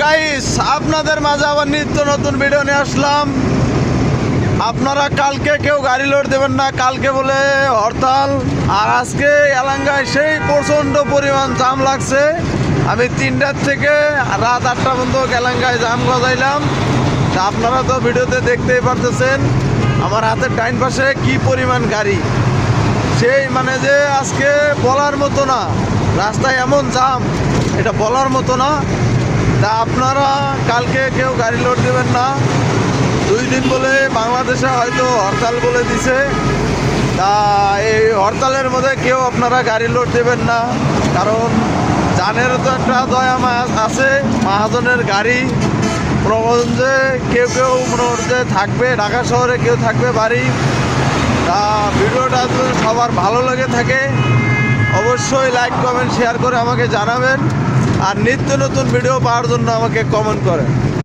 Guys, আপনাদের মাঝে আবার নিত্য নতুন ভিডিও নিয়ে আসলাম। আপনারা কালকে কেউ গাড়ি লোড দেবেন না, কালকে বলে হরতাল। আর আজকে এলাঙ্গায় সেই প্রচণ্ড পরিমাণ জাম লাগছে। আমি 3টার থেকে রাত 8টা পর্যন্ত এলাঙ্গায় জাম গজাইলাম। তা আপনারা তো ভিডিওতে দেখতেই পারতেছেন আমার হাতের ডাইন পাশে কি পরিমাণ গাড়ি। সেই মানে যে আজকে বলার মতো না, রাস্তায় এমন জাম, এটা বলার মতো না। তা আপনারা কালকে কেউ গাড়ি লোড দেবেন না। 2 দিন বলে বাংলাদেশে হয়তো হরতাল বলে দিছে। তা এই হরতালের মধ্যে কেউ আপনারা গাড়ি লোড দেবেন না, কারণ জানেরও তো একটা দয়া আছে। মহাজনের গাড়ি প্রবঞ্জে কেউ কেউ মনে হচ্ছে থাকবে, ঢাকা শহরে কেউ থাকবে বাড়ি। তা ভিডিওটা যদি সবার ভালো লেগে থাকে অবশ্যই লাইক কমেন্ট শেয়ার করে আমাকে জানাবেন, আর নিত্য নতুন ভিডিও পাওয়ার জন্য আমাকে কমেন্ট করেন।